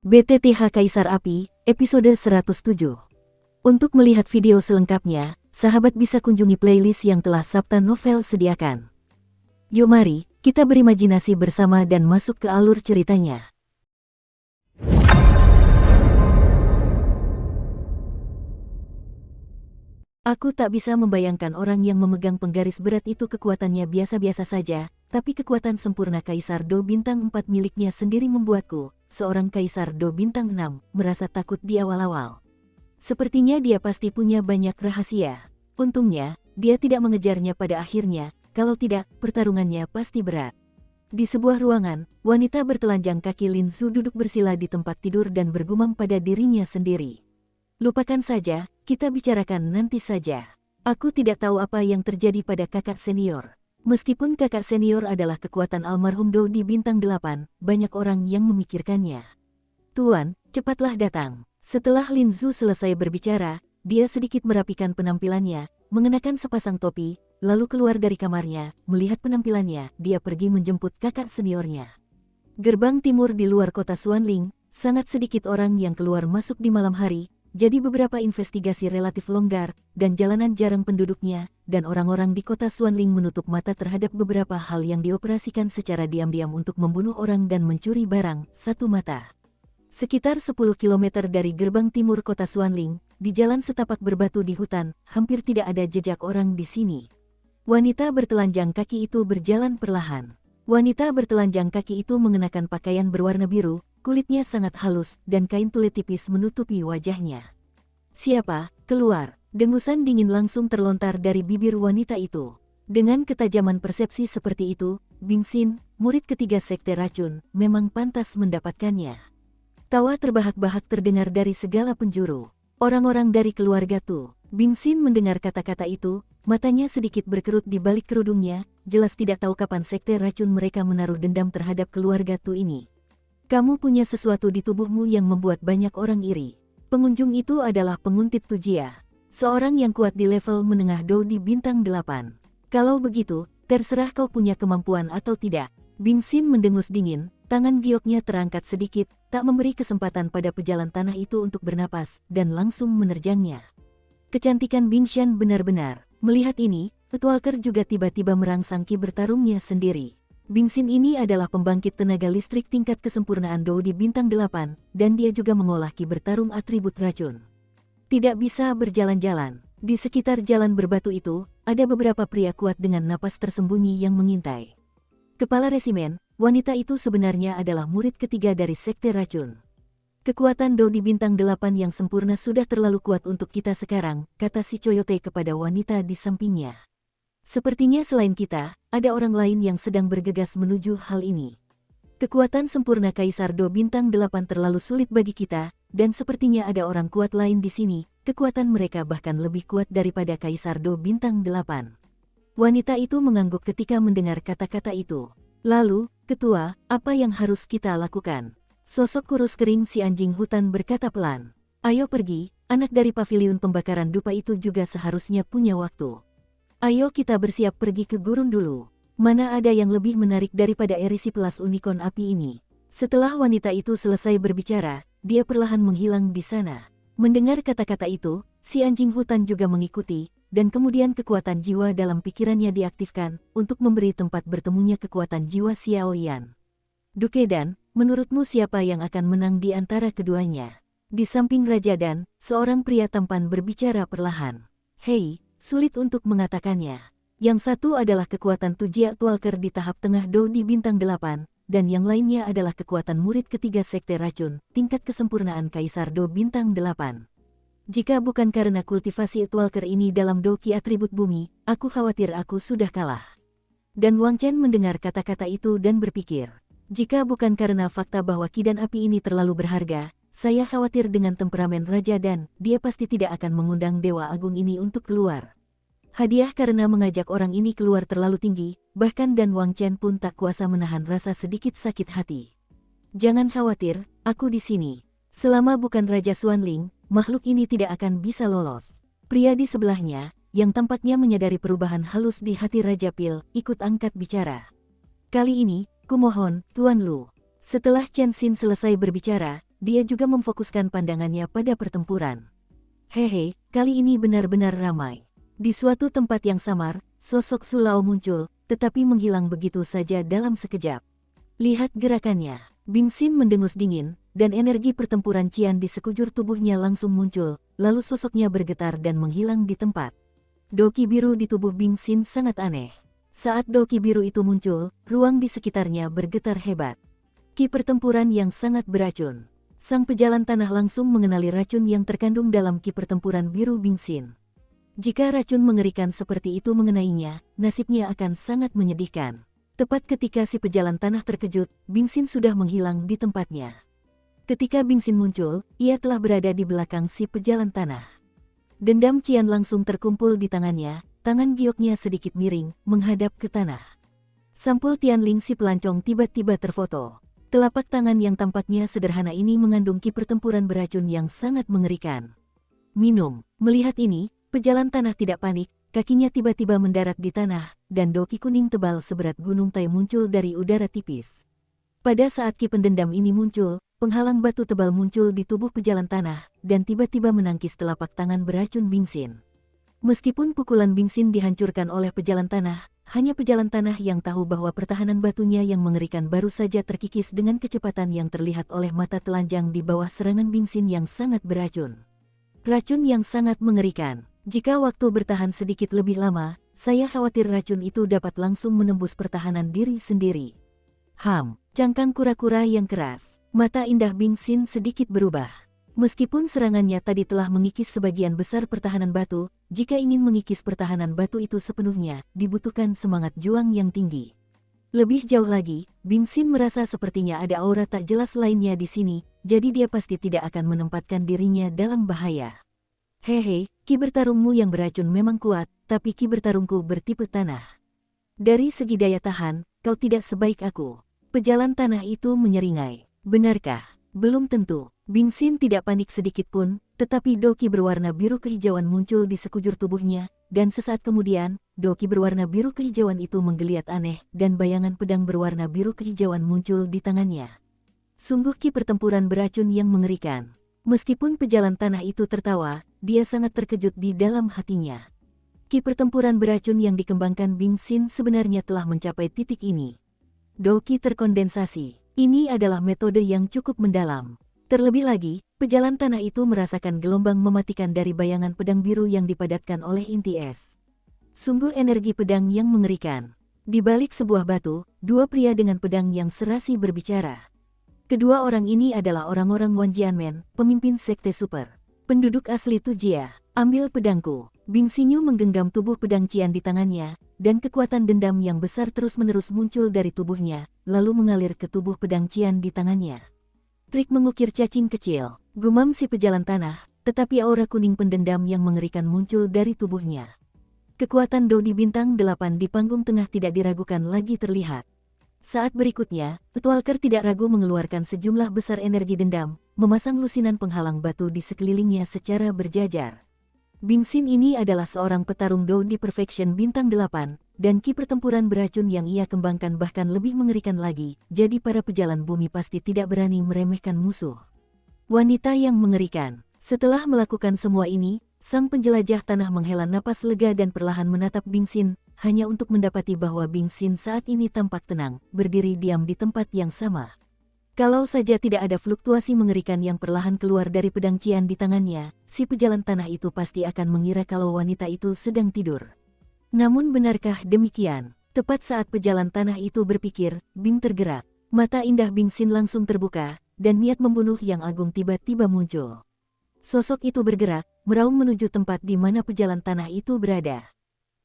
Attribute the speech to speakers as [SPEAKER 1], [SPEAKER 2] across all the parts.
[SPEAKER 1] BTTH Kaisar Api, episode 107. Untuk melihat video selengkapnya, sahabat bisa kunjungi playlist yang telah Sabta Novel sediakan. Yuk mari, kita berimajinasi bersama dan masuk ke alur ceritanya. Aku tak bisa membayangkan orang yang memegang penggaris berat itu kekuatannya biasa-biasa saja, tapi kekuatan sempurna Kaisar Do Bintang 4 miliknya sendiri membuatku, seorang Kaisar Do Bintang 6, merasa takut di awal-awal. Sepertinya dia pasti punya banyak rahasia. Untungnya, dia tidak mengejarnya pada akhirnya, kalau tidak, pertarungannya pasti berat. Di sebuah ruangan, wanita bertelanjang kaki Lin Zu duduk bersila di tempat tidur dan bergumam pada dirinya sendiri. Lupakan saja, kita bicarakan nanti saja. Aku tidak tahu apa yang terjadi pada kakak senior. Meskipun kakak senior adalah kekuatan almarhum Do di Bintang 8, banyak orang yang memikirkannya. Tuan, cepatlah datang. Setelah Lin Zu selesai berbicara, dia sedikit merapikan penampilannya, mengenakan sepasang topi, lalu keluar dari kamarnya. Melihat penampilannya, dia pergi menjemput kakak seniornya. Gerbang timur di luar kota Xuanling, sangat sedikit orang yang keluar masuk di malam hari, jadi beberapa investigasi relatif longgar, dan jalanan jarang penduduknya, dan orang-orang di kota Xuanling menutup mata terhadap beberapa hal yang dioperasikan secara diam-diam untuk membunuh orang dan mencuri barang. Satu mata. Sekitar 10 km dari gerbang timur kota Xuanling, di jalan setapak berbatu di hutan, hampir tidak ada jejak orang di sini. Wanita bertelanjang kaki itu berjalan perlahan. Wanita bertelanjang kaki itu mengenakan pakaian berwarna biru, kulitnya sangat halus, dan kain tulle tipis menutupi wajahnya. Siapa? Keluar. Dengusan dingin langsung terlontar dari bibir wanita itu. Dengan ketajaman persepsi seperti itu, Bing Xin, murid ketiga sekte racun, memang pantas mendapatkannya. Tawa terbahak-bahak terdengar dari segala penjuru. Orang-orang dari keluarga Tu. Bing Xin mendengar kata-kata itu, matanya sedikit berkerut di balik kerudungnya, jelas tidak tahu kapan sekte racun mereka menaruh dendam terhadap keluarga Tu ini. Kamu punya sesuatu di tubuhmu yang membuat banyak orang iri. Pengunjung itu adalah penguntit Tu Jia, seorang yang kuat di level menengah Do di Bintang 8. Kalau begitu, terserah kau punya kemampuan atau tidak. Bing Xin mendengus dingin, tangan gioknya terangkat sedikit, tak memberi kesempatan pada pejalan tanah itu untuk bernapas, dan langsung menerjangnya. Kecantikan Bing Xian benar-benar. Melihat ini, Petualker juga tiba-tiba merangsang ki bertarungnya sendiri. Bing Xin ini adalah pembangkit tenaga listrik tingkat kesempurnaan Do di Bintang 8, dan dia juga mengolah ki bertarung atribut racun. Tidak bisa berjalan-jalan. Di sekitar jalan berbatu itu, ada beberapa pria kuat dengan napas tersembunyi yang mengintai. Kepala resimen, wanita itu sebenarnya adalah murid ketiga dari sekte racun. Kekuatan Do di Bintang 8 yang sempurna sudah terlalu kuat untuk kita sekarang, kata si Coyote kepada wanita di sampingnya. Sepertinya selain kita, ada orang lain yang sedang bergegas menuju hal ini. Kekuatan sempurna Kaisar Do Bintang 8 terlalu sulit bagi kita, dan sepertinya ada orang kuat lain di sini, kekuatan mereka bahkan lebih kuat daripada Kaisar Do Bintang 8. Wanita itu mengangguk ketika mendengar kata-kata itu. Lalu, ketua, apa yang harus kita lakukan? Sosok kurus kering si anjing hutan berkata pelan. Ayo pergi, anak dari paviliun pembakaran dupa itu juga seharusnya punya waktu. Ayo kita bersiap pergi ke gurun dulu. Mana ada yang lebih menarik daripada erisi pelas unicorn api ini. Setelah wanita itu selesai berbicara, dia perlahan menghilang di sana. Mendengar kata-kata itu, si anjing hutan juga mengikuti, dan kemudian kekuatan jiwa dalam pikirannya diaktifkan, untuk memberi tempat bertemunya kekuatan jiwa Xiao Yan. Duke Dan, menurutmu siapa yang akan menang di antara keduanya? Di samping Raja Dan, seorang pria tampan berbicara perlahan. Hei, sulit untuk mengatakannya. Yang satu adalah kekuatan Tu Jia Tualker di tahap tengah Do di Bintang 8, dan yang lainnya adalah kekuatan murid ketiga sekte racun, tingkat kesempurnaan Kaisar Do Bintang 8. Jika bukan karena kultivasi Tualker ini dalam Do Ki atribut bumi, aku khawatir aku sudah kalah. Dan Wang Chen mendengar kata-kata itu dan berpikir, jika bukan karena fakta bahwa Ki dan api ini terlalu berharga, saya khawatir dengan temperamen Raja Dan, dia pasti tidak akan mengundang Dewa Agung ini untuk keluar. Hadiah karena mengajak orang ini keluar terlalu tinggi, bahkan Dan Wang Chen pun tak kuasa menahan rasa sedikit sakit hati. Jangan khawatir, aku di sini. Selama bukan Raja Xuanling, makhluk ini tidak akan bisa lolos. Pria di sebelahnya, yang tampaknya menyadari perubahan halus di hati Raja Pil, ikut angkat bicara. Kali ini, kumohon, Tuan Lu. Setelah Chen Xin selesai berbicara, dia juga memfokuskan pandangannya pada pertempuran. Hehe, kali ini benar-benar ramai. Di suatu tempat yang samar, sosok Su Lao muncul, tetapi menghilang begitu saja dalam sekejap. Lihat gerakannya. Bing Xin mendengus dingin, dan energi pertempuran Qian di sekujur tubuhnya langsung muncul, lalu sosoknya bergetar dan menghilang di tempat. Doki biru di tubuh Bing Xin sangat aneh. Saat doki biru itu muncul, ruang di sekitarnya bergetar hebat. Ki pertempuran yang sangat beracun. Sang pejalan tanah langsung mengenali racun yang terkandung dalam ki pertempuran biru Bing Xin. Jika racun mengerikan seperti itu mengenainya, nasibnya akan sangat menyedihkan. Tepat ketika si pejalan tanah terkejut, Bing Xin sudah menghilang di tempatnya. Ketika Bing Xin muncul, ia telah berada di belakang si pejalan tanah. Dendam Qian langsung terkumpul di tangannya, tangan gioknya sedikit miring, menghadap ke tanah. Sampul Tianling si pelancong tiba-tiba terfoto. Telapak tangan yang tampaknya sederhana ini mengandung ki pertempuran beracun yang sangat mengerikan. Minum. Melihat ini, pejalan tanah tidak panik, kakinya tiba-tiba mendarat di tanah, dan doki kuning tebal seberat gunung Tai muncul dari udara tipis. Pada saat ki pendendam ini muncul, penghalang batu tebal muncul di tubuh pejalan tanah, dan tiba-tiba menangkis telapak tangan beracun Bing Xin. Meskipun pukulan Bing Xin dihancurkan oleh pejalan tanah, hanya pejalan tanah yang tahu bahwa pertahanan batunya yang mengerikan baru saja terkikis dengan kecepatan yang terlihat oleh mata telanjang di bawah serangan Bing Xin yang sangat beracun. Racun yang sangat mengerikan. Jika waktu bertahan sedikit lebih lama, saya khawatir racun itu dapat langsung menembus pertahanan diri sendiri. Cangkang kura-kura yang keras. Mata indah Bing Xin sedikit berubah. Meskipun serangannya tadi telah mengikis sebagian besar pertahanan batu, jika ingin mengikis pertahanan batu itu sepenuhnya, dibutuhkan semangat juang yang tinggi. Lebih jauh lagi, Bing Xin merasa sepertinya ada aura tak jelas lainnya di sini, jadi dia pasti tidak akan menempatkan dirinya dalam bahaya. Hehe, ki bertarungmu yang beracun memang kuat, tapi ki bertarungku bertipe tanah. Dari segi daya tahan, kau tidak sebaik aku. Pejalan tanah itu menyeringai. Benarkah? Belum tentu. Bing Xin tidak panik sedikit pun, tetapi doki berwarna biru kehijauan muncul di sekujur tubuhnya, dan sesaat kemudian, doki berwarna biru kehijauan itu menggeliat aneh, dan bayangan pedang berwarna biru kehijauan muncul di tangannya. Sungguh ki pertempuran beracun yang mengerikan. Meskipun pejalan tanah itu tertawa, dia sangat terkejut di dalam hatinya. Ki pertempuran beracun yang dikembangkan Bing Xin sebenarnya telah mencapai titik ini. Doki terkondensasi. Ini adalah metode yang cukup mendalam. Terlebih lagi, pejalan tanah itu merasakan gelombang mematikan dari bayangan pedang biru yang dipadatkan oleh inti es. Sungguh energi pedang yang mengerikan. Di balik sebuah batu, dua pria dengan pedang yang serasi berbicara. Kedua orang ini adalah orang-orang Wan Jianmen, pemimpin sekte super. Penduduk asli Tujia, ambil pedangku. Bing Xinyu menggenggam tubuh pedang Qian di tangannya, dan kekuatan dendam yang besar terus-menerus muncul dari tubuhnya, lalu mengalir ke tubuh pedang Qian di tangannya. Trik mengukir cacing kecil, gumam si pejalan tanah, tetapi aura kuning pendendam yang mengerikan muncul dari tubuhnya. Kekuatan Do di bintang 8 di panggung tengah tidak diragukan lagi terlihat. Saat berikutnya, Petualker tidak ragu mengeluarkan sejumlah besar energi dendam, memasang lusinan penghalang batu di sekelilingnya secara berjajar. Bing Xin ini adalah seorang petarung Do di Perfection bintang 8, dan ki pertempuran beracun yang ia kembangkan bahkan lebih mengerikan lagi, jadi para pejalan bumi pasti tidak berani meremehkan musuh. Wanita yang mengerikan. Setelah melakukan semua ini, sang penjelajah tanah menghela napas lega dan perlahan menatap Bing Xin, hanya untuk mendapati bahwa Bing Xin saat ini tampak tenang, berdiri diam di tempat yang sama. Kalau saja tidak ada fluktuasi mengerikan yang perlahan keluar dari pedang Qian di tangannya, si pejalan tanah itu pasti akan mengira kalau wanita itu sedang tidur. Namun benarkah demikian? Tepat saat pejalan tanah itu berpikir, Bing tergerak. Mata indah Bing Xin langsung terbuka, dan niat membunuh yang agung tiba-tiba muncul. Sosok itu bergerak, meraung menuju tempat di mana pejalan tanah itu berada.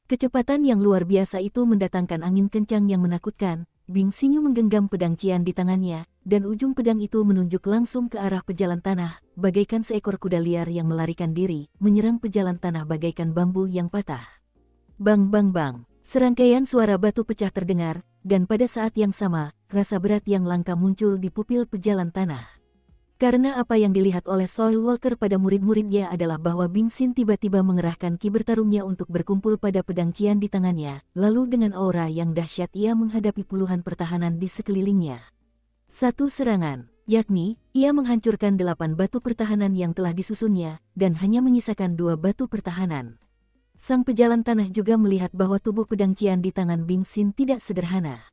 [SPEAKER 1] Kecepatan yang luar biasa itu mendatangkan angin kencang yang menakutkan. Bing Xinyu menggenggam pedang Qian di tangannya, dan ujung pedang itu menunjuk langsung ke arah pejalan tanah, bagaikan seekor kuda liar yang melarikan diri, menyerang pejalan tanah bagaikan bambu yang patah. Bang bang bang, serangkaian suara batu pecah terdengar, dan pada saat yang sama, rasa berat yang langka muncul di pupil pejalan tanah. Karena apa yang dilihat oleh Soil Walker pada murid-muridnya adalah bahwa Bing Xin tiba-tiba mengerahkan ki bertarungnya untuk berkumpul pada pedang Qian di tangannya, lalu dengan aura yang dahsyat ia menghadapi puluhan pertahanan di sekelilingnya. Satu serangan, yakni, ia menghancurkan 8 batu pertahanan yang telah disusunnya, dan hanya menyisakan 2 batu pertahanan. Sang pejalan tanah juga melihat bahwa tubuh pedang Qian di tangan Bing Xin tidak sederhana.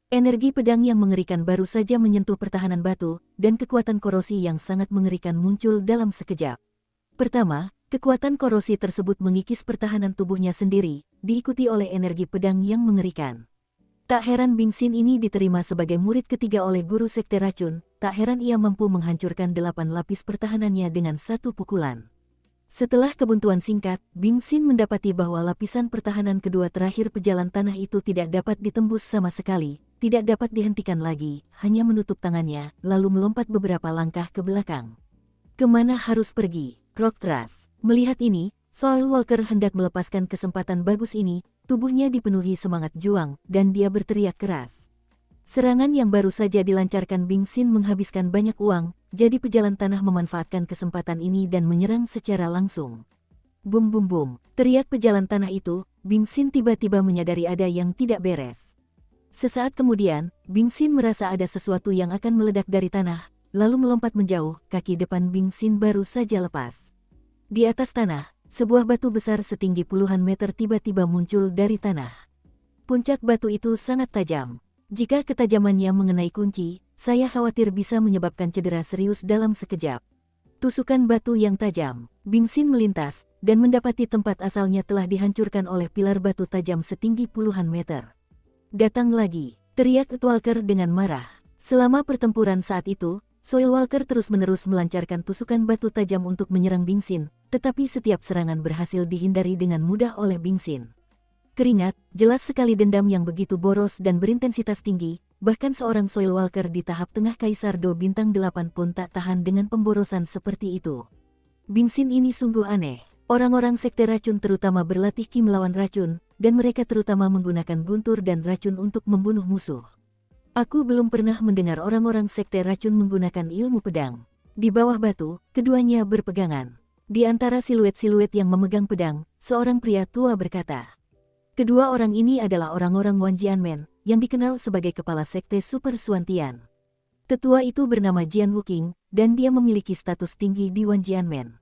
[SPEAKER 1] Energi pedang yang mengerikan baru saja menyentuh pertahanan batu, dan kekuatan korosi yang sangat mengerikan muncul dalam sekejap. Pertama, kekuatan korosi tersebut mengikis pertahanan tubuhnya sendiri, diikuti oleh energi pedang yang mengerikan. Tak heran Bing Xin ini diterima sebagai murid ketiga oleh guru sekte racun, tak heran ia mampu menghancurkan 8 lapis pertahanannya dengan satu pukulan. Setelah kebuntuan singkat, Bing Xin mendapati bahwa lapisan pertahanan kedua terakhir pejalan tanah itu tidak dapat ditembus sama sekali, tidak dapat dihentikan lagi, hanya menutup tangannya, lalu melompat beberapa langkah ke belakang. Kemana harus pergi? Rock Thrust. Melihat ini, Soil Walker hendak melepaskan kesempatan bagus ini, tubuhnya dipenuhi semangat juang, dan dia berteriak keras. Serangan yang baru saja dilancarkan Bing Xin menghabiskan banyak uang, jadi pejalan tanah memanfaatkan kesempatan ini dan menyerang secara langsung. Bum bum bum, teriak pejalan tanah itu, Bing Xin tiba-tiba menyadari ada yang tidak beres. Sesaat kemudian, Bing Xin merasa ada sesuatu yang akan meledak dari tanah, lalu melompat menjauh, kaki depan Bing Xin baru saja lepas. Di atas tanah, sebuah batu besar setinggi puluhan meter tiba-tiba muncul dari tanah. Puncak batu itu sangat tajam. Jika ketajamannya mengenai kunci, saya khawatir bisa menyebabkan cedera serius dalam sekejap. Tusukan batu yang tajam, Bing Xin melintas, dan mendapati tempat asalnya telah dihancurkan oleh pilar batu tajam setinggi puluhan meter. Datang lagi, teriak Walker dengan marah. Selama pertempuran saat itu, Soil Walker terus-menerus melancarkan tusukan batu tajam untuk menyerang Bing Xin, tetapi setiap serangan berhasil dihindari dengan mudah oleh Bing Xin. Keringat, jelas sekali dendam yang begitu boros dan berintensitas tinggi, bahkan seorang Soil Walker di tahap tengah Kaisar Do Bintang 8 pun tak tahan dengan pemborosan seperti itu. Bing Xin ini sungguh aneh. Orang-orang sekte racun terutama berlatih ki melawan racun, dan mereka terutama menggunakan guntur dan racun untuk membunuh musuh. Aku belum pernah mendengar orang-orang sekte racun menggunakan ilmu pedang. Di bawah batu, keduanya berpegangan. Di antara siluet-siluet yang memegang pedang, seorang pria tua berkata. Kedua orang ini adalah orang-orang Wan Jianmen, yang dikenal sebagai kepala sekte Super Suantian. Tetua itu bernama Jian Wuqing, dan dia memiliki status tinggi di Wan Jianmen.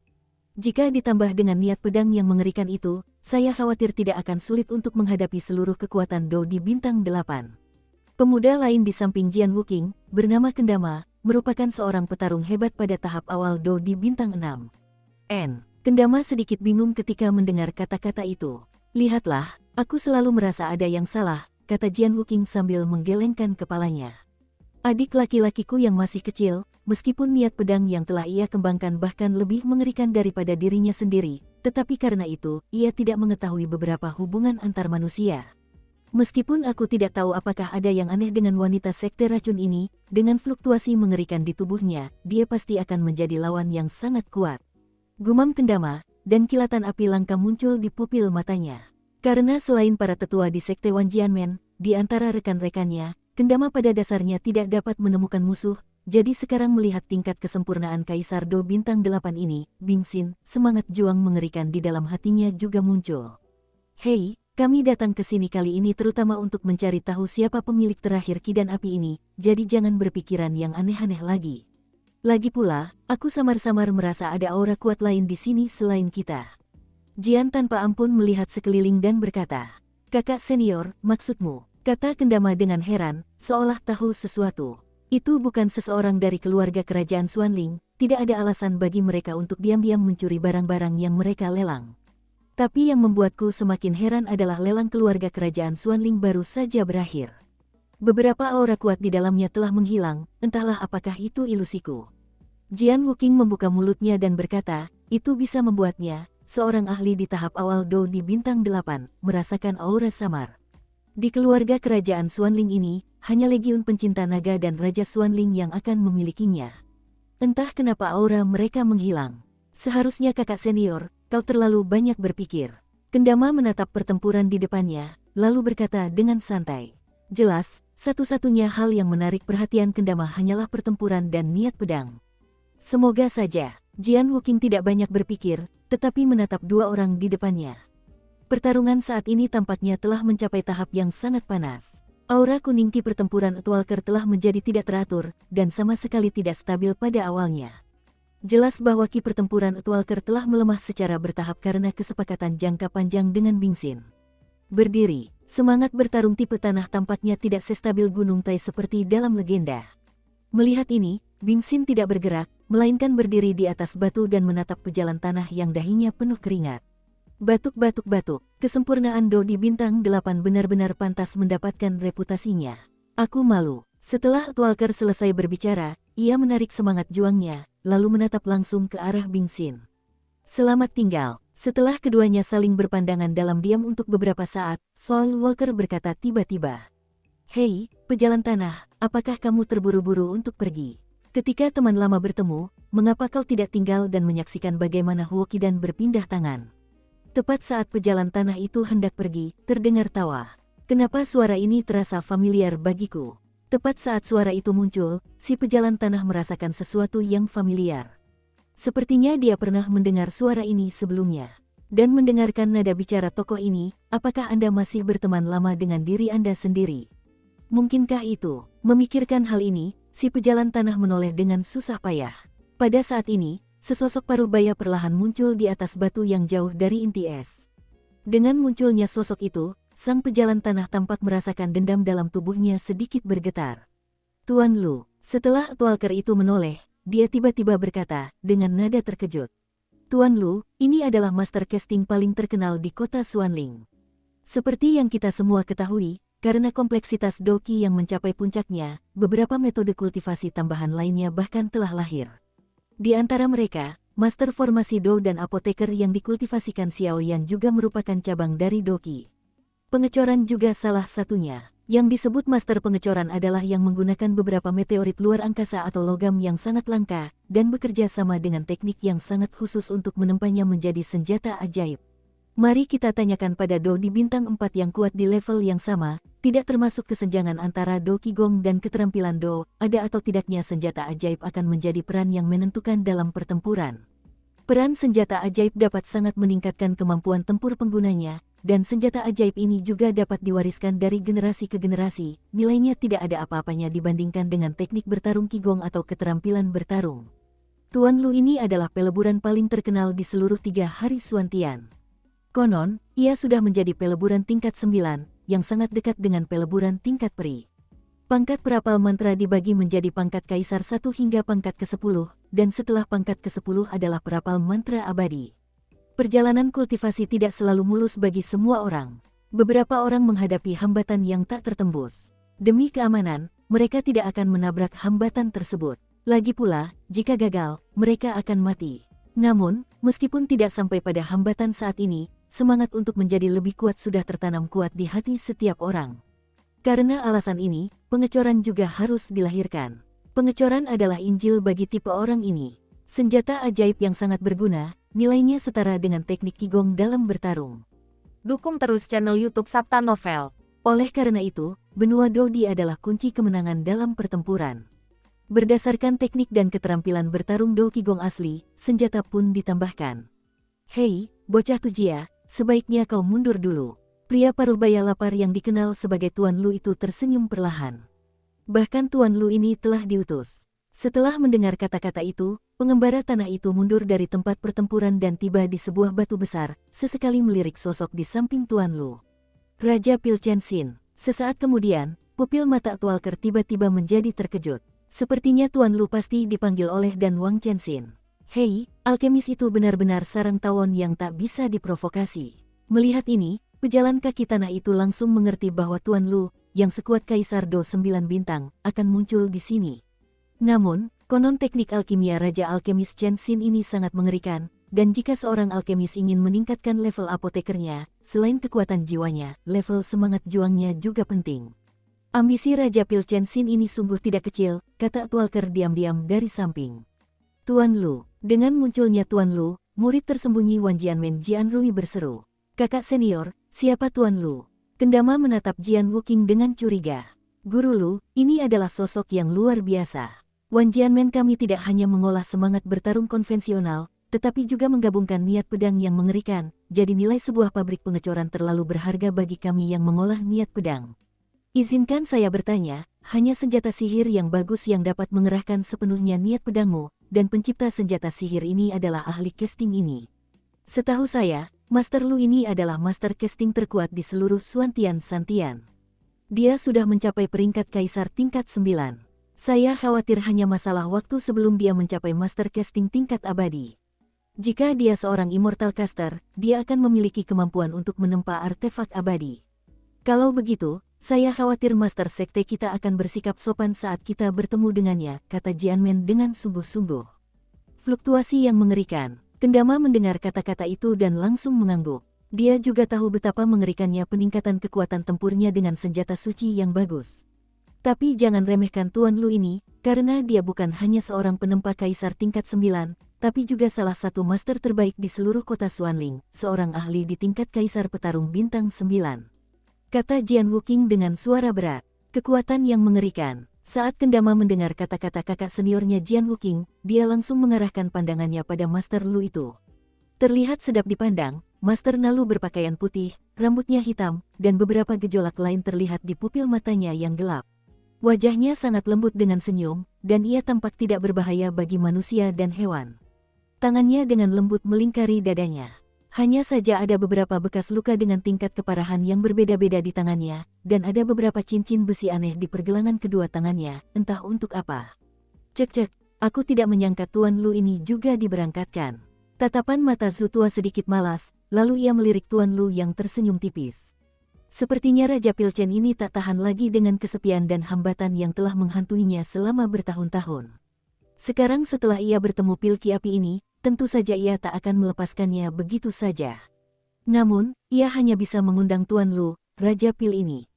[SPEAKER 1] Jika ditambah dengan niat pedang yang mengerikan itu, saya khawatir tidak akan sulit untuk menghadapi seluruh kekuatan Do di Bintang 8. Pemuda lain di samping Jian Wuqing, bernama Kendama, merupakan seorang petarung hebat pada tahap awal Do di Bintang 6. Kendama sedikit bingung ketika mendengar kata-kata itu. Lihatlah, aku selalu merasa ada yang salah, kata Jian Wuqing sambil menggelengkan kepalanya. Adik laki-lakiku yang masih kecil, meskipun niat pedang yang telah ia kembangkan bahkan lebih mengerikan daripada dirinya sendiri, tetapi karena itu, ia tidak mengetahui beberapa hubungan antar manusia. Meskipun aku tidak tahu apakah ada yang aneh dengan wanita sekte racun ini, dengan fluktuasi mengerikan di tubuhnya, dia pasti akan menjadi lawan yang sangat kuat. Gumam Kendama, dan kilatan api langka muncul di pupil matanya. Karena selain para tetua di sekte Wan Jianmen, di antara rekan-rekannya, Kendama pada dasarnya tidak dapat menemukan musuh, jadi sekarang melihat tingkat kesempurnaan Kaisar Do Bintang 8 ini, Bing Xin, semangat juang mengerikan di dalam hatinya juga muncul. Hei, kami datang ke sini kali ini terutama untuk mencari tahu siapa pemilik terakhir ki dan api ini, jadi jangan berpikiran yang aneh-aneh lagi. Lagi pula, aku samar-samar merasa ada aura kuat lain di sini selain kita. Jian tanpa ampun melihat sekeliling dan berkata, kakak senior, maksudmu? Kata Kendama dengan heran, seolah tahu sesuatu. Itu bukan seseorang dari keluarga kerajaan Xuanling, tidak ada alasan bagi mereka untuk diam-diam mencuri barang-barang yang mereka lelang. Tapi yang membuatku semakin heran adalah lelang keluarga kerajaan Xuanling baru saja berakhir. Beberapa aura kuat di dalamnya telah menghilang, entahlah apakah itu ilusiku. Jian Wuqing membuka mulutnya dan berkata, itu bisa membuatnya, seorang ahli di tahap awal Do di Bintang 8, merasakan aura samar. Di keluarga kerajaan Xuanling ini, hanya legiun pencinta naga dan Raja Xuanling yang akan memilikinya. Entah kenapa aura mereka menghilang. Seharusnya kakak senior, kau terlalu banyak berpikir. Kendama menatap pertempuran di depannya, lalu berkata dengan santai. Jelas, satu-satunya hal yang menarik perhatian Kendama hanyalah pertempuran dan niat pedang. Semoga saja, Jian Wuqing tidak banyak berpikir, tetapi menatap dua orang di depannya. Pertarungan saat ini tampaknya telah mencapai tahap yang sangat panas. Aura kuning Ki pertempuran Outwalker telah menjadi tidak teratur, dan sama sekali tidak stabil pada awalnya. Jelas bahwa Ki pertempuran Outwalker telah melemah secara bertahap karena kesepakatan jangka panjang dengan Bingxin. Berdiri, semangat bertarung tipe tanah tampaknya tidak sestabil Gunung Tai seperti dalam legenda. Melihat ini, Bingxin tidak bergerak, melainkan berdiri di atas batu dan menatap pejalan tanah yang dahinya penuh keringat. Batuk, kesempurnaan Do di bintang 8 benar-benar pantas mendapatkan reputasinya. Aku malu. Setelah Outwalker selesai berbicara, ia menarik semangat juangnya, lalu menatap langsung ke arah Bingxin. Selamat tinggal. Setelah keduanya saling berpandangan dalam diam untuk beberapa saat, Soul Walker berkata tiba-tiba. Hei, pejalan tanah, apakah kamu terburu-buru untuk pergi? Ketika teman lama bertemu, mengapa kau tidak tinggal dan menyaksikan bagaimana Huokidan berpindah tangan? Tepat saat pejalan tanah itu hendak pergi, terdengar tawa. Kenapa suara ini terasa familiar bagiku? Tepat saat suara itu muncul, si pejalan tanah merasakan sesuatu yang familiar. Sepertinya dia pernah mendengar suara ini sebelumnya. Dan mendengarkan nada bicara tokoh ini, apakah Anda masih berteman lama dengan diri Anda sendiri? Mungkinkah itu? Memikirkan hal ini, si pejalan tanah menoleh dengan susah payah. Pada saat ini, sesosok parubaya perlahan muncul di atas batu yang jauh dari inti es. Dengan munculnya sosok itu, sang pejalan tanah tampak merasakan dendam dalam tubuhnya sedikit bergetar. Tuan Lu, setelah Outwalker itu menoleh, dia tiba-tiba berkata, dengan nada terkejut. Tuan Lu, ini adalah master casting paling terkenal di kota Xuanling. Seperti yang kita semua ketahui, karena kompleksitas Doki yang mencapai puncaknya, beberapa metode kultivasi tambahan lainnya bahkan telah lahir. Di antara mereka, Master Formasi Do dan Apoteker yang dikultivasikan Xiao Yan juga merupakan cabang dari Doki. Pengecoran juga salah satunya. Yang disebut Master Pengecoran adalah yang menggunakan beberapa meteorit luar angkasa atau logam yang sangat langka, dan bekerja sama dengan teknik yang sangat khusus untuk menempanya menjadi senjata ajaib. Mari kita tanyakan pada Do di bintang 4 yang kuat di level yang sama, tidak termasuk kesenjangan antara Do Qigong dan keterampilan Do, ada atau tidaknya senjata ajaib akan menjadi peran yang menentukan dalam pertempuran. Peran senjata ajaib dapat sangat meningkatkan kemampuan tempur penggunanya, dan senjata ajaib ini juga dapat diwariskan dari generasi ke generasi, nilainya tidak ada apa-apanya dibandingkan dengan teknik bertarung Qigong atau keterampilan bertarung. Tuan Lu ini adalah peleburan paling terkenal di seluruh 3 hari Xuantian. Konon, ia sudah menjadi peleburan tingkat 9, yang sangat dekat dengan peleburan tingkat peri. Pangkat perapal mantra dibagi menjadi pangkat kaisar 1 hingga pangkat ke-10, dan setelah pangkat ke-10 adalah perapal mantra abadi. Perjalanan kultivasi tidak selalu mulus bagi semua orang. Beberapa orang menghadapi hambatan yang tak tertembus. Demi keamanan, mereka tidak akan menabrak hambatan tersebut. Lagi pula, jika gagal, mereka akan mati. Namun, meskipun tidak sampai pada hambatan saat ini, semangat untuk menjadi lebih kuat sudah tertanam kuat di hati setiap orang. Karena alasan ini, pengecoran juga harus dilahirkan. Pengecoran adalah Injil bagi tipe orang ini. Senjata ajaib yang sangat berguna, nilainya setara dengan teknik Qigong dalam bertarung.
[SPEAKER 2] Dukung terus channel YouTube Sabta Novel.
[SPEAKER 1] Oleh karena itu, benua Dodi adalah kunci kemenangan dalam pertempuran. Berdasarkan teknik dan keterampilan bertarung Do Qigong asli, senjata pun ditambahkan. Hei, bocah Tujia, sebaiknya kau mundur dulu. Pria parubaya lapar yang dikenal sebagai Tuan Lu itu tersenyum perlahan. Bahkan Tuan Lu ini telah diutus. Setelah mendengar kata-kata itu, pengembara tanah itu mundur dari tempat pertempuran dan tiba di sebuah batu besar, sesekali melirik sosok di samping Tuan Lu. Raja Pilchensin. Sesaat kemudian, pupil mata Outwalker tiba-tiba menjadi terkejut. Sepertinya Tuan Lu pasti dipanggil oleh Dan Wang Chensin. Hei, alkemis itu benar-benar sarang tawon yang tak bisa diprovokasi. Melihat ini, pejalan kaki tanah itu langsung mengerti bahwa Tuan Lu, yang sekuat Kaisar Do 9 bintang, akan muncul di sini. Namun, konon teknik alkimia Raja Alkemis Chensin ini sangat mengerikan, dan jika seorang alkemis ingin meningkatkan level apotekernya, selain kekuatan jiwanya, level semangat juangnya juga penting. Ambisi Raja Pilchensin ini sungguh tidak kecil, kata Outwalker diam-diam dari samping. Tuan Lu, dengan munculnya Tuan Lu, murid tersembunyi Wan Jianmen Jianrui berseru. Kakak senior, siapa Tuan Lu? Kendama menatap Jian Wuking dengan curiga. Guru Lu, ini adalah sosok yang luar biasa. Wan Jianmen kami tidak hanya mengolah semangat bertarung konvensional, tetapi juga menggabungkan niat pedang yang mengerikan, jadi nilai sebuah pabrik pengecoran terlalu berharga bagi kami yang mengolah niat pedang. Izinkan saya bertanya, hanya senjata sihir yang bagus yang dapat mengerahkan sepenuhnya niat pedangmu, dan pencipta senjata sihir ini adalah ahli casting ini. Setahu saya, Master Lu ini adalah master casting terkuat di seluruh Suantian Santian. Dia sudah mencapai peringkat kaisar tingkat 9. Saya khawatir hanya masalah waktu sebelum dia mencapai master casting tingkat abadi. Jika dia seorang immortal caster, dia akan memiliki kemampuan untuk menempa artefak abadi. Kalau begitu, saya khawatir master sekte kita akan bersikap sopan saat kita bertemu dengannya, kata Jianmen dengan sungguh-sungguh. Fluktuasi yang mengerikan. Kendama mendengar kata-kata itu dan langsung mengangguk. Dia juga tahu betapa mengerikannya peningkatan kekuatan tempurnya dengan senjata suci yang bagus. Tapi jangan remehkan Tuan Lu ini, karena dia bukan hanya seorang penempa kaisar tingkat 9, tapi juga salah satu master terbaik di seluruh kota Xuanling, seorang ahli di tingkat kaisar petarung bintang 9. Kata Jian Wuqing dengan suara berat. Kekuatan yang mengerikan. Saat Kendama mendengar kata-kata kakak seniornya Jian Wuqing, dia langsung mengarahkan pandangannya pada Master Lu itu. Terlihat sedap dipandang, Master Nalu berpakaian putih, rambutnya hitam, dan beberapa gejolak lain terlihat di pupil matanya yang gelap. Wajahnya sangat lembut dengan senyum, dan ia tampak tidak berbahaya bagi manusia dan hewan. Tangannya dengan lembut melingkari dadanya. Hanya saja ada beberapa bekas luka dengan tingkat keparahan yang berbeda-beda di tangannya, dan ada beberapa cincin besi aneh di pergelangan kedua tangannya, entah untuk apa. Cek-cek, aku tidak menyangka Tuan Lu ini juga diberangkatkan. Tatapan mata Zhu Tua sedikit malas, lalu ia melirik Tuan Lu yang tersenyum tipis. Sepertinya Raja Pilchen ini tak tahan lagi dengan kesepian dan hambatan yang telah menghantuinya selama bertahun-tahun. Sekarang setelah ia bertemu pil ki api ini, tentu saja ia tak akan melepaskannya begitu saja. Namun, ia hanya bisa mengundang Tuan Lu, Raja Pil ini.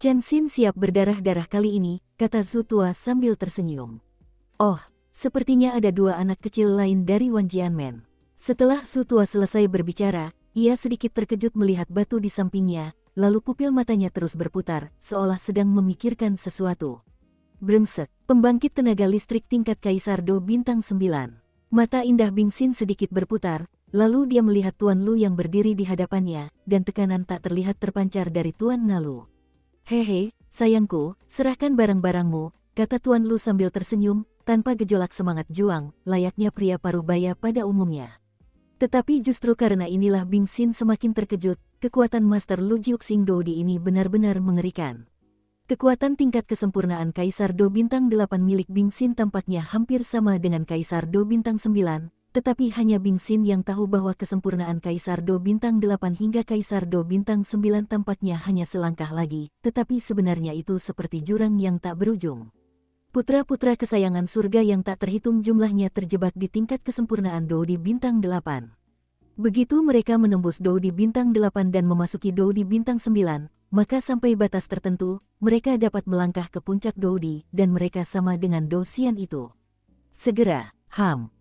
[SPEAKER 1] Chen Xin siap berdarah-darah kali ini, kata Zhu Tua sambil tersenyum. Oh, sepertinya ada dua anak kecil lain dari Wan Jianmen. Setelah Zhu Tua selesai berbicara, ia sedikit terkejut melihat batu di sampingnya, lalu pupil matanya terus berputar, seolah sedang memikirkan sesuatu. Brengsek, pembangkit tenaga listrik tingkat Kaisar Do Bintang 9. Mata indah Bing Xin sedikit berputar, lalu dia melihat Tuan Lu yang berdiri di hadapannya, dan tekanan tak terlihat terpancar dari Tuan Nalu. Hehe, sayangku, serahkan barang-barangmu, kata Tuan Lu sambil tersenyum, tanpa gejolak semangat juang, layaknya pria parubaya pada umumnya. Tetapi justru karena inilah Bing Xin semakin terkejut, kekuatan Master Lu Jiuxing Do Di ini benar-benar mengerikan. Kekuatan tingkat kesempurnaan Kaisar Do Bintang 8 milik Bing Xin tampaknya hampir sama dengan Kaisar Do Bintang 9, tetapi hanya Bing Xin yang tahu bahwa kesempurnaan Kaisar Do Bintang 8 hingga Kaisar Do Bintang 9 tampaknya hanya selangkah lagi, tetapi sebenarnya itu seperti jurang yang tak berujung. Putra-putra kesayangan surga yang tak terhitung jumlahnya terjebak di tingkat kesempurnaan Do di Bintang 8. Begitu mereka menembus Do di Bintang 8 dan memasuki Do di Bintang 9, maka sampai batas tertentu, mereka dapat melangkah ke puncak Do Di, dan mereka sama dengan Do Xian itu. Segera,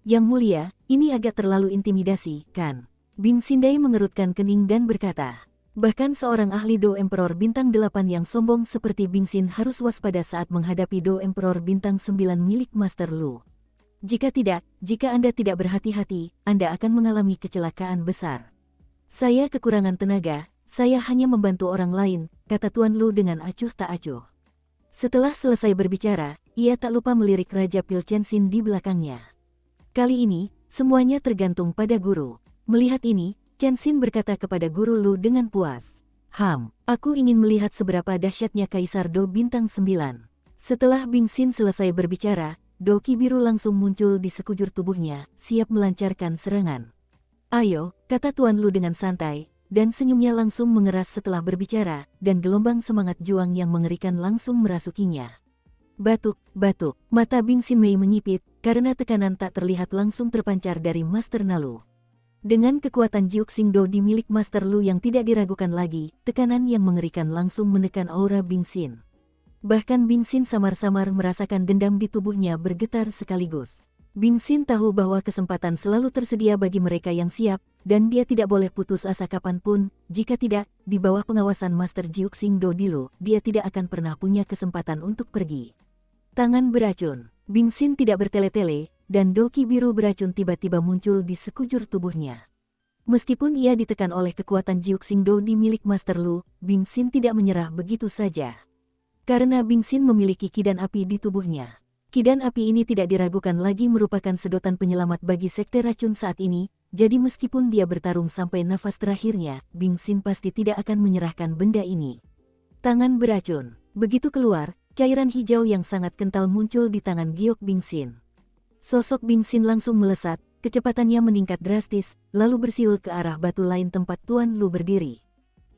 [SPEAKER 1] Yang Mulia, ini agak terlalu intimidasi, kan? Bing Xindai mengerutkan kening dan berkata. Bahkan seorang ahli Do Emperor Bintang 8 yang sombong seperti Bing Xin harus waspada saat menghadapi Do Emperor Bintang 9 milik Master Lu. Jika tidak, jika Anda tidak berhati-hati, Anda akan mengalami kecelakaan besar. Saya kekurangan tenaga, saya hanya membantu orang lain, kata Tuan Lu dengan acuh tak acuh. Setelah selesai berbicara, ia tak lupa melirik Raja Pil Chen Xin di belakangnya. Kali ini, semuanya tergantung pada guru. Melihat ini, Chen Xin berkata kepada Guru Lu dengan puas. Aku ingin melihat seberapa dahsyatnya Kaisar Do Bintang 9. Setelah Bing Xin selesai berbicara, Doki biru langsung muncul di sekujur tubuhnya, siap melancarkan serangan. Ayo, kata Tuan Lu dengan santai, dan senyumnya langsung mengeras setelah berbicara, dan gelombang semangat juang yang mengerikan langsung merasukinya. Batuk, mata Bing Xin Mei menyipit, karena tekanan tak terlihat langsung terpancar dari Master Nalu. Dengan kekuatan Jiuxing Do Di milik Master Lu yang tidak diragukan lagi, tekanan yang mengerikan langsung menekan aura Bing Xin. Bahkan Bing Xin samar-samar merasakan dendam di tubuhnya bergetar sekaligus. Bing Xin tahu bahwa kesempatan selalu tersedia bagi mereka yang siap, dan dia tidak boleh putus asa kapanpun, jika tidak, di bawah pengawasan Master Jiuxing Do Di Lu, dia tidak akan pernah punya kesempatan untuk pergi. Tangan beracun, Bing Xin tidak bertele-tele, dan doki biru beracun tiba-tiba muncul di sekujur tubuhnya. Meskipun ia ditekan oleh kekuatan Jiuxing Do Di milik Master Lu, Bing Xin tidak menyerah begitu saja. Karena Bing Xin memiliki kidan api di tubuhnya. Kidan api ini tidak diragukan lagi merupakan sedotan penyelamat bagi sekte racun saat ini, jadi meskipun dia bertarung sampai nafas terakhirnya, Bing Xin pasti tidak akan menyerahkan benda ini. Tangan beracun. Begitu keluar, cairan hijau yang sangat kental muncul di tangan giok Bing Xin. Sosok Bing Xin langsung melesat, kecepatannya meningkat drastis, lalu bersiul ke arah batu lain tempat Tuan Lu berdiri.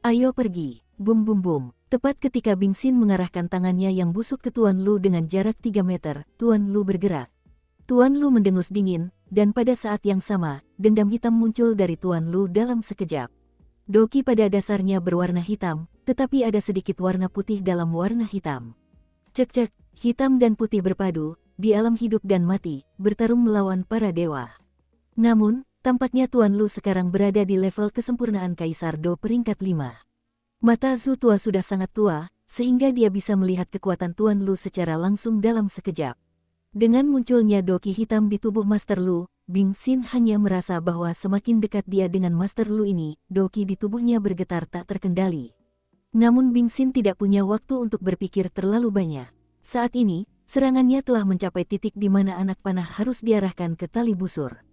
[SPEAKER 1] Ayo pergi, bum bum bum. Tepat ketika Bing Xin mengarahkan tangannya yang busuk ke Tuan Lu dengan jarak 3 meter, Tuan Lu bergerak. Tuan Lu mendengus dingin, dan pada saat yang sama, dendam hitam muncul dari Tuan Lu dalam sekejap. Doki pada dasarnya berwarna hitam, tetapi ada sedikit warna putih dalam warna hitam. Cek-cek, hitam dan putih berpadu, di alam hidup dan mati, bertarung melawan para dewa. Namun, tampaknya Tuan Lu sekarang berada di level kesempurnaan Kaisar Do peringkat 5. Mata Zhu tua sudah sangat tua, sehingga dia bisa melihat kekuatan Tuan Lu secara langsung dalam sekejap. Dengan munculnya doki hitam di tubuh Master Lu, Bing Xin hanya merasa bahwa semakin dekat dia dengan Master Lu ini, doki di tubuhnya bergetar tak terkendali. Namun Bing Xin tidak punya waktu untuk berpikir terlalu banyak. Saat ini, serangannya telah mencapai titik di mana anak panah harus diarahkan ke tali busur.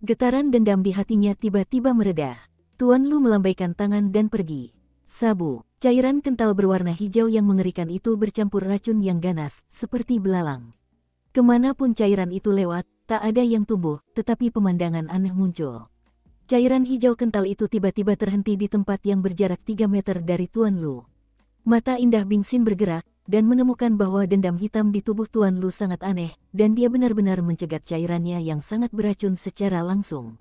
[SPEAKER 1] Getaran dendam di hatinya tiba-tiba mereda. Tuan Lu melambaikan tangan dan pergi. Sabu, cairan kental berwarna hijau yang mengerikan itu bercampur racun yang ganas, seperti belalang. Kemanapun cairan itu lewat, tak ada yang tumbuh, tetapi pemandangan aneh muncul. Cairan hijau kental itu tiba-tiba terhenti di tempat yang berjarak 3 meter dari Tuan Lu. Mata indah Bing Xin bergerak, dan menemukan bahwa dendam hitam di tubuh Tuan Lu sangat aneh, dan dia benar-benar mencegat cairannya yang sangat beracun secara langsung.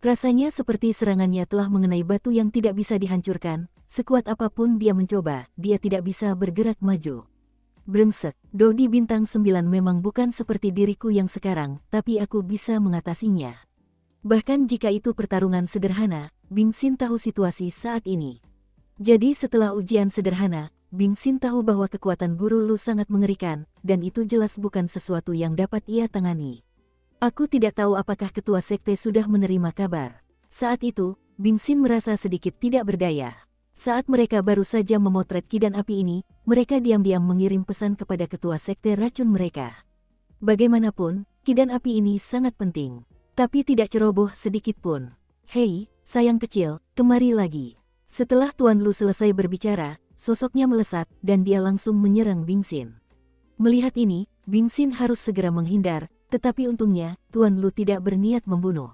[SPEAKER 1] Rasanya seperti serangannya telah mengenai batu yang tidak bisa dihancurkan, sekuat apapun dia mencoba, dia tidak bisa bergerak maju. Brengsek, Dodi bintang 9 memang bukan seperti diriku yang sekarang, tapi aku bisa mengatasinya. Bahkan jika itu pertarungan sederhana, Bing Xin tahu situasi saat ini. Jadi setelah ujian sederhana, Bing Xin tahu bahwa kekuatan Guru Lu sangat mengerikan, dan itu jelas bukan sesuatu yang dapat ia tangani. Aku tidak tahu apakah ketua sekte sudah menerima kabar. Saat itu, Bing Xin merasa sedikit tidak berdaya. Saat mereka baru saja memotret kidan api ini, mereka diam-diam mengirim pesan kepada ketua sekte racun mereka. Bagaimanapun, kidan api ini sangat penting. Tapi tidak ceroboh sedikit pun. Hei, sayang kecil, kemari lagi. Setelah Tuan Lu selesai berbicara, sosoknya melesat, dan dia langsung menyerang Bing Xin. Melihat ini, Bing Xin harus segera menghindar, tetapi untungnya, Tuan Lu tidak berniat membunuh.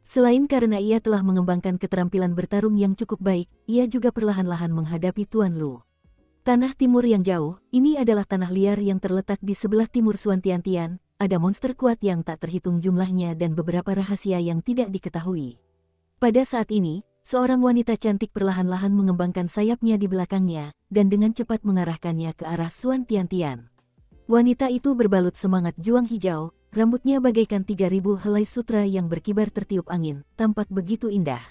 [SPEAKER 1] Selain karena ia telah mengembangkan keterampilan bertarung yang cukup baik, ia juga perlahan-lahan menghadapi Tuan Lu. Tanah timur yang jauh, ini adalah tanah liar yang terletak di sebelah timur Suan Tiantian, ada monster kuat yang tak terhitung jumlahnya dan beberapa rahasia yang tidak diketahui. Pada saat ini, seorang wanita cantik perlahan-lahan mengembangkan sayapnya di belakangnya, dan dengan cepat mengarahkannya ke arah Suan Tiantian. Wanita itu berbalut semangat juang hijau, rambutnya bagaikan 3000 helai sutra yang berkibar tertiup angin, tampak begitu indah.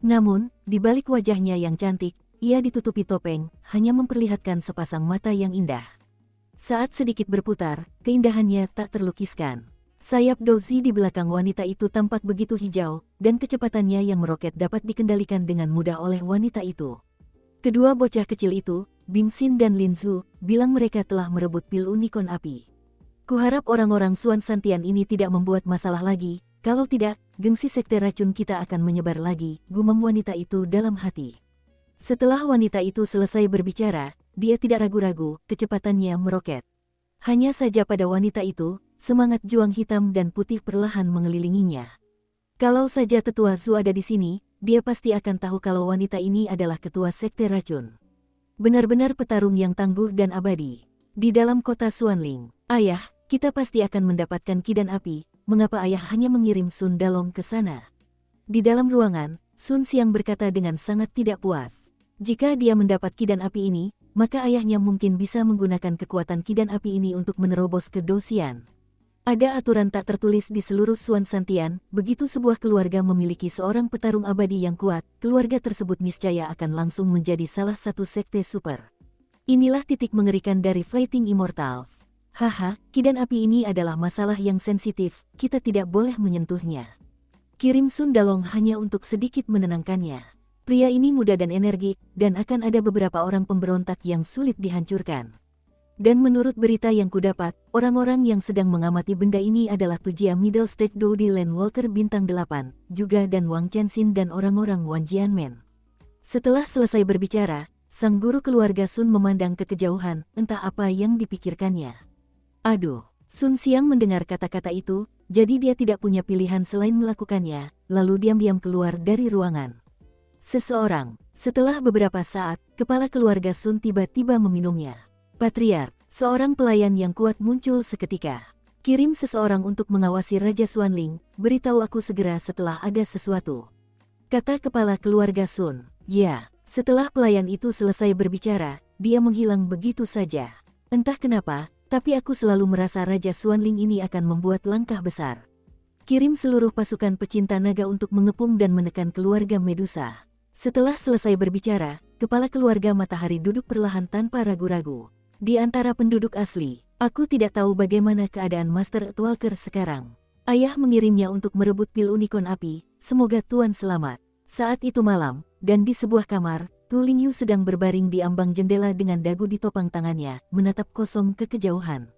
[SPEAKER 1] Namun, di balik wajahnya yang cantik, ia ditutupi topeng, hanya memperlihatkan sepasang mata yang indah. Saat sedikit berputar, keindahannya tak terlukiskan. Sayap Douzi di belakang wanita itu tampak begitu hijau, dan kecepatannya yang meroket dapat dikendalikan dengan mudah oleh wanita itu. Kedua bocah kecil itu, Bing Xin dan Lin Zhu, bilang mereka telah merebut pil unicorn api. Kuharap orang-orang Suan Santian ini tidak membuat masalah lagi, kalau tidak, gengsi sekte racun kita akan menyebar lagi, gumam wanita itu dalam hati. Setelah wanita itu selesai berbicara, dia tidak ragu-ragu, kecepatannya meroket. Hanya saja pada wanita itu, semangat juang hitam dan putih perlahan mengelilinginya. Kalau saja tetua Zhu ada di sini, dia pasti akan tahu kalau wanita ini adalah ketua sekte racun. Benar-benar petarung yang tangguh dan abadi. Di dalam kota Xuanling, ayah, kita pasti akan mendapatkan kidan api, mengapa ayah hanya mengirim Sun Dalong ke sana? Di dalam ruangan, Sun Xiang berkata dengan sangat tidak puas. Jika dia mendapat kidan api ini, maka ayahnya mungkin bisa menggunakan kekuatan kidan api ini untuk menerobos ke Dosian. Ada aturan tak tertulis di seluruh Suan Santian, begitu sebuah keluarga memiliki seorang petarung abadi yang kuat, keluarga tersebut niscaya akan langsung menjadi salah satu sekte super. Inilah titik mengerikan dari Fighting Immortals. Haha, kidan api ini adalah masalah yang sensitif, kita tidak boleh menyentuhnya. Kirim Sun Dalong hanya untuk sedikit menenangkannya. Pria ini muda dan energik, dan akan ada beberapa orang pemberontak yang sulit dihancurkan. Dan menurut berita yang kudapat, orang-orang yang sedang mengamati benda ini adalah Tujia Middle Stage Dodi Landwalker bintang 8, juga dan Wang Chenxin dan orang-orang Wan Jianmen. Setelah selesai berbicara, sang guru keluarga Sun memandang ke kejauhan, entah apa yang dipikirkannya. Aduh, Sun Xiang mendengar kata-kata itu, jadi dia tidak punya pilihan selain melakukannya, lalu diam-diam keluar dari ruangan. Setelah beberapa saat, kepala keluarga Sun tiba-tiba meminumnya. Patriark, seorang pelayan yang kuat muncul seketika. Kirim seseorang untuk mengawasi Raja Xuanling, beritahu aku segera setelah ada sesuatu. Kata kepala keluarga Sun. Ya, setelah pelayan itu selesai berbicara, dia menghilang begitu saja. Entah kenapa, tapi aku selalu merasa Raja Xuanling ini akan membuat langkah besar. Kirim seluruh pasukan pecinta naga untuk mengepung dan menekan keluarga Medusa. Setelah selesai berbicara, kepala keluarga Matahari duduk perlahan tanpa ragu-ragu. Di antara penduduk asli, aku tidak tahu bagaimana keadaan Master Walker sekarang. Ayah mengirimnya untuk merebut pil unicorn api, semoga Tuan selamat. Saat itu malam, dan di sebuah kamar, Tu Lingyu sedang berbaring di ambang jendela dengan dagu ditopang tangannya, menatap kosong ke kejauhan.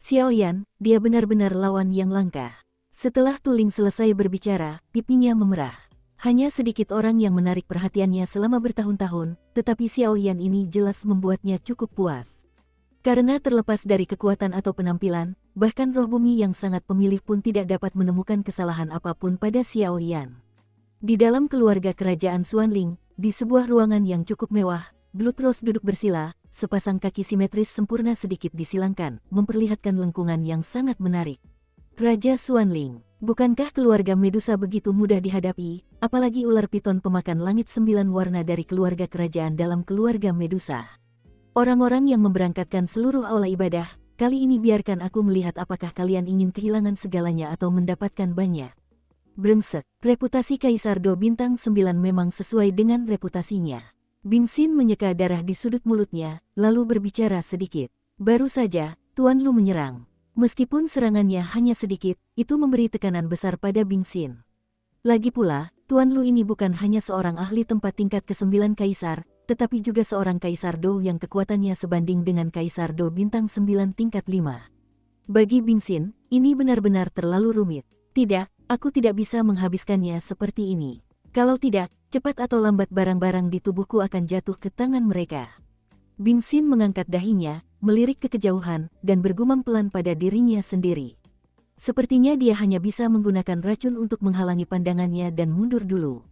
[SPEAKER 1] Xiao Yan, dia benar-benar lawan yang langka. Setelah Tu Ling selesai berbicara, pipinya memerah. Hanya sedikit orang yang menarik perhatiannya selama bertahun-tahun, tetapi Xiao Yan ini jelas membuatnya cukup puas. Karena terlepas dari kekuatan atau penampilan, bahkan roh bumi yang sangat pemilih pun tidak dapat menemukan kesalahan apapun pada Xiao Yan. Di dalam keluarga kerajaan Xuanling, di sebuah ruangan yang cukup mewah, Blood Rose duduk bersila, sepasang kaki simetris sempurna sedikit disilangkan, memperlihatkan lengkungan yang sangat menarik. Raja Xuanling, bukankah keluarga Medusa begitu mudah dihadapi, apalagi ular piton pemakan langit 9 warna dari keluarga kerajaan dalam keluarga Medusa. Orang-orang yang memberangkatkan seluruh aula ibadah, kali ini biarkan aku melihat apakah kalian ingin kehilangan segalanya atau mendapatkan banyak. Brengsek, reputasi Kaisar Do bintang 9 memang sesuai dengan reputasinya. Bing Xin menyeka darah di sudut mulutnya, lalu berbicara sedikit. Baru saja, Tuan Lu menyerang. Meskipun serangannya hanya sedikit, itu memberi tekanan besar pada Bing Xin. Lagi pula, Tuan Lu ini bukan hanya seorang ahli tempat tingkat ke-9 Kaisar, tetapi juga seorang Kaisar Do yang kekuatannya sebanding dengan Kaisar Do bintang 9 tingkat 5. Bagi Bing Xin, ini benar-benar terlalu rumit. Tidak, aku tidak bisa menghabiskannya seperti ini. Kalau tidak, cepat atau lambat barang-barang di tubuhku akan jatuh ke tangan mereka. Bing Xin mengangkat dahinya, melirik ke kejauhan, dan bergumam pelan pada dirinya sendiri. Sepertinya dia hanya bisa menggunakan racun untuk menghalangi pandangannya dan mundur dulu.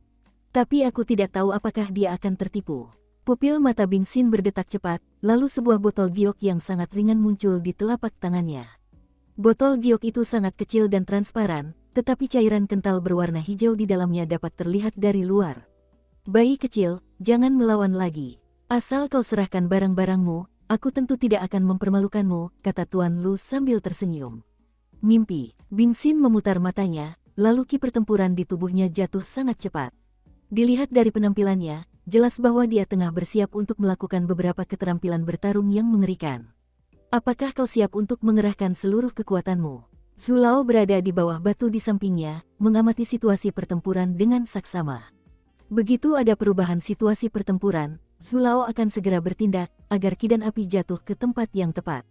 [SPEAKER 1] Tapi aku tidak tahu apakah dia akan tertipu. Pupil mata Bing Xin berdetak cepat, lalu sebuah botol giok yang sangat ringan muncul di telapak tangannya. Botol giok itu sangat kecil dan transparan, tetapi cairan kental berwarna hijau di dalamnya dapat terlihat dari luar. Bayi kecil, jangan melawan lagi. Asal kau serahkan barang-barangmu, aku tentu tidak akan mempermalukanmu, kata Tuan Lu sambil tersenyum. Mimpi, Bing Xin memutar matanya, lalu ki pertempuran di tubuhnya jatuh sangat cepat. Dilihat dari penampilannya, jelas bahwa dia tengah bersiap untuk melakukan beberapa keterampilan bertarung yang mengerikan. Apakah kau siap untuk mengerahkan seluruh kekuatanmu? Zulao berada di bawah batu di sampingnya, mengamati situasi pertempuran dengan saksama. Begitu ada perubahan situasi pertempuran, Zulao akan segera bertindak, agar ki dan api jatuh ke tempat yang tepat.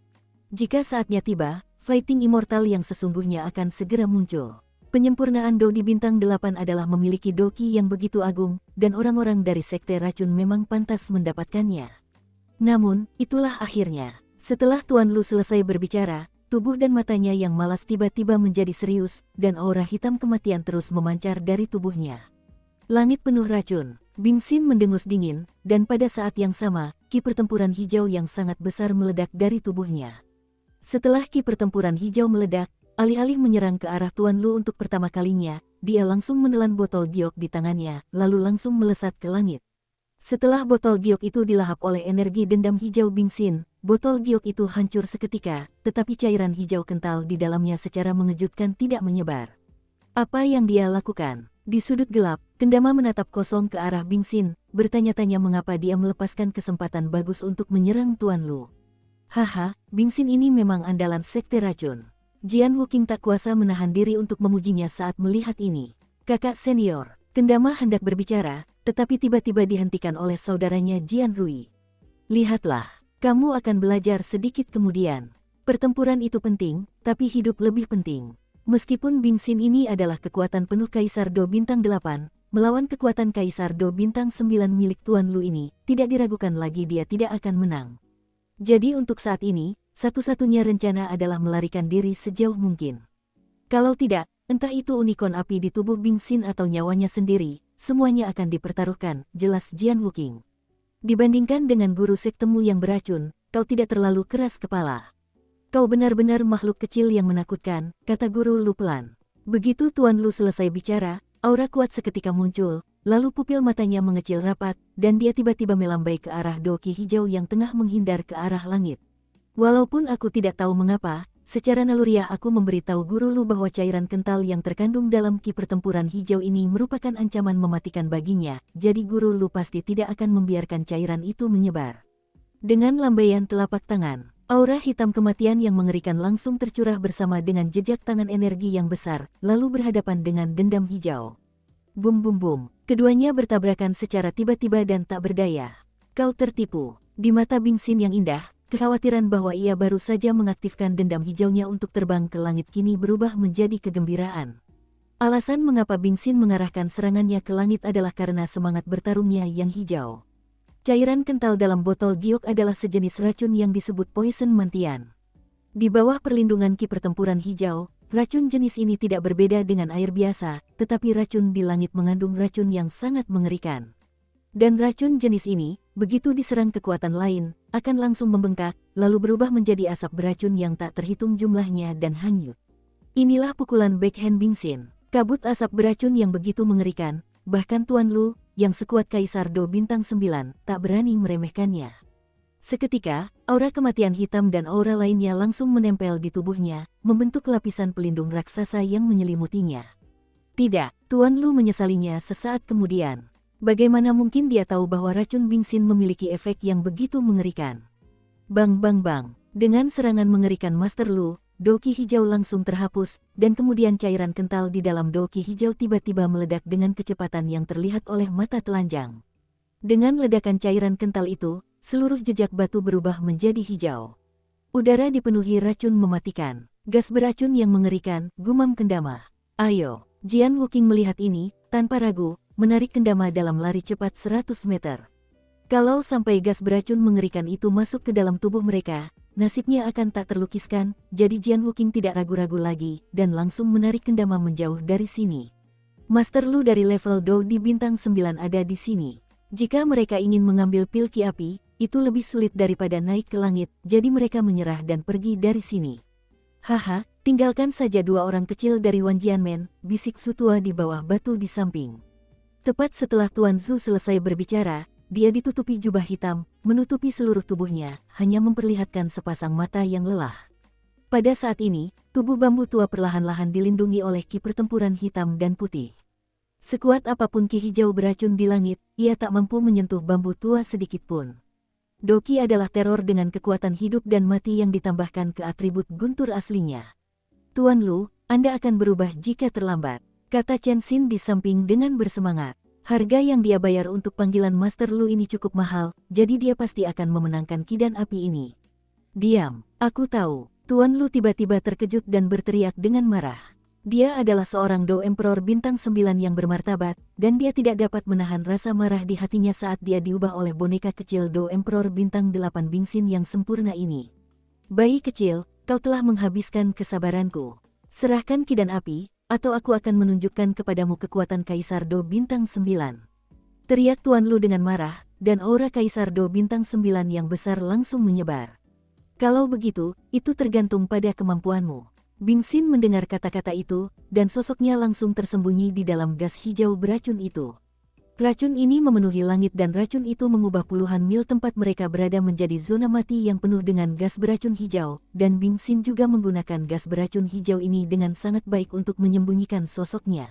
[SPEAKER 1] Jika saatnya tiba, fighting immortal yang sesungguhnya akan segera muncul. Penyempurnaan Do di bintang 8 adalah memiliki doki yang begitu agung, dan orang-orang dari sekte racun memang pantas mendapatkannya. Namun, itulah akhirnya. Setelah Tuan Lu selesai berbicara, tubuh dan matanya yang malas tiba-tiba menjadi serius, dan aura hitam kematian terus memancar dari tubuhnya. Langit penuh racun, Bing Xin mendengus dingin, dan pada saat yang sama, ki pertempuran hijau yang sangat besar meledak dari tubuhnya. Setelah ki pertempuran hijau meledak, alih-alih menyerang ke arah Tuan Lu untuk pertama kalinya, dia langsung menelan botol giok di tangannya, lalu langsung melesat ke langit. Setelah botol giok itu dilahap oleh energi dendam hijau Bing Xin, botol giok itu hancur seketika, tetapi cairan hijau kental di dalamnya secara mengejutkan tidak menyebar. Apa yang dia lakukan? Di sudut gelap, Kendama menatap kosong ke arah Bing Xin, bertanya-tanya mengapa dia melepaskan kesempatan bagus untuk menyerang Tuan Lu. Haha, Bing Xin ini memang andalan sekte racun. Jian Wuking tak kuasa menahan diri untuk memujinya saat melihat ini. Kakak senior, Kendama hendak berbicara, tetapi tiba-tiba dihentikan oleh saudaranya Jian Rui. Lihatlah, Kamu akan belajar sedikit kemudian. Pertempuran itu penting, tapi hidup lebih penting. Meskipun Bing Xin ini adalah kekuatan penuh Kaisar Do Bintang 8, melawan kekuatan Kaisar Do Bintang 9 milik Tuan Lu ini, tidak diragukan lagi dia tidak akan menang. Jadi untuk saat ini, satu-satunya rencana adalah melarikan diri sejauh mungkin. Kalau tidak, entah itu unikorn api di tubuh Bing Xin atau nyawanya sendiri, semuanya akan dipertaruhkan, jelas Jian Wuqing. Dibandingkan dengan guru sektemu yang beracun, kau tidak terlalu keras kepala. Kau benar-benar makhluk kecil yang menakutkan, kata guru Lu pelan. Begitu Tuan Lu selesai bicara, aura kuat seketika muncul, lalu pupil matanya mengecil rapat, dan dia tiba-tiba melambai ke arah doki hijau yang tengah menghindar ke arah langit. Walaupun aku tidak tahu mengapa, secara naluriah aku memberitahu guru Lu bahwa cairan kental yang terkandung dalam ki pertempuran hijau ini merupakan ancaman mematikan baginya, jadi guru Lu pasti tidak akan membiarkan cairan itu menyebar. Dengan lambaian telapak tangan, aura hitam kematian yang mengerikan langsung tercurah bersama dengan jejak tangan energi yang besar, lalu berhadapan dengan dendam hijau. Bum bum bum, keduanya bertabrakan secara tiba-tiba dan tak berdaya. Kau tertipu. Di mata Bing Xin yang indah, kekhawatiran bahwa ia baru saja mengaktifkan dendam hijaunya untuk terbang ke langit kini berubah menjadi kegembiraan. Alasan mengapa Bing Xin mengarahkan serangannya ke langit adalah karena semangat bertarungnya yang hijau. Cairan kental dalam botol giok adalah sejenis racun yang disebut poison mantian. Di bawah perlindungan ki pertempuran hijau, racun jenis ini tidak berbeda dengan air biasa, tetapi racun di langit mengandung racun yang sangat mengerikan. Dan racun jenis ini, begitu diserang kekuatan lain, akan langsung membengkak, lalu berubah menjadi asap beracun yang tak terhitung jumlahnya dan hanyut. Inilah pukulan backhand Bing Xin. Kabut asap beracun yang begitu mengerikan, bahkan Tuan Lu, yang sekuat Kaisar Do Bintang 9, tak berani meremehkannya. Seketika, aura kematian hitam dan aura lainnya langsung menempel di tubuhnya, membentuk lapisan pelindung raksasa yang menyelimutinya. Tidak, Tuan Lu menyesalinya sesaat kemudian. Bagaimana mungkin dia tahu bahwa racun Bing Xin memiliki efek yang begitu mengerikan? Bang bang bang, dengan serangan mengerikan Master Lu, doki hijau langsung terhapus, dan kemudian cairan kental di dalam doki hijau tiba-tiba meledak dengan kecepatan yang terlihat oleh mata telanjang. Dengan ledakan cairan kental itu, seluruh jejak batu berubah menjadi hijau. Udara dipenuhi racun mematikan, gas beracun yang mengerikan, gumam kendama. Ayo, Jian Wuqing melihat ini, tanpa ragu, menarik kendama dalam lari cepat 100 meter. Kalau sampai gas beracun mengerikan itu masuk ke dalam tubuh mereka, nasibnya akan tak terlukiskan, jadi Jian Wuqing tidak ragu-ragu lagi, dan langsung menarik kendama menjauh dari sini. Master Lu dari level Do di Bintang 9 ada di sini. Jika mereka ingin mengambil pil ki api, itu lebih sulit daripada naik ke langit, jadi mereka menyerah dan pergi dari sini. Haha, tinggalkan saja dua orang kecil dari Wan Jianmen, bisik Sutua di bawah batu di samping. Tepat setelah Tuan Zhu selesai berbicara, dia ditutupi jubah hitam, menutupi seluruh tubuhnya, hanya memperlihatkan sepasang mata yang lelah. Pada saat ini, tubuh bambu tua perlahan-lahan dilindungi oleh ki pertempuran hitam dan putih. Sekuat apapun ki hijau beracun di langit, ia tak mampu menyentuh bambu tua sedikitpun. Doki adalah teror dengan kekuatan hidup dan mati yang ditambahkan ke atribut guntur aslinya. Tuan Lu, Anda akan berubah jika terlambat, kata Chen Xin di samping dengan bersemangat. Harga yang dia bayar untuk panggilan Master Lu ini cukup mahal, jadi dia pasti akan memenangkan kidan api ini. Diam, aku tahu. Tuan Lu tiba-tiba terkejut dan berteriak dengan marah. Dia adalah seorang Do Emperor Bintang 9 yang bermartabat, dan dia tidak dapat menahan rasa marah di hatinya saat dia diubah oleh boneka kecil Do Emperor Bintang 8 Bing Xin yang sempurna ini. Bayi kecil, kau telah menghabiskan kesabaranku. Serahkan kidan api, atau aku akan menunjukkan kepadamu kekuatan Kaisar Do Bintang 9. Teriak Tuan Lu dengan marah, dan aura Kaisar Do Bintang 9 yang besar langsung menyebar. Kalau begitu, itu tergantung pada kemampuanmu. Bing Xin mendengar kata-kata itu, dan sosoknya langsung tersembunyi di dalam gas hijau beracun itu. Racun ini memenuhi langit dan racun itu mengubah puluhan mil tempat mereka berada menjadi zona mati yang penuh dengan gas beracun hijau, dan Bing Xin juga menggunakan gas beracun hijau ini dengan sangat baik untuk menyembunyikan sosoknya.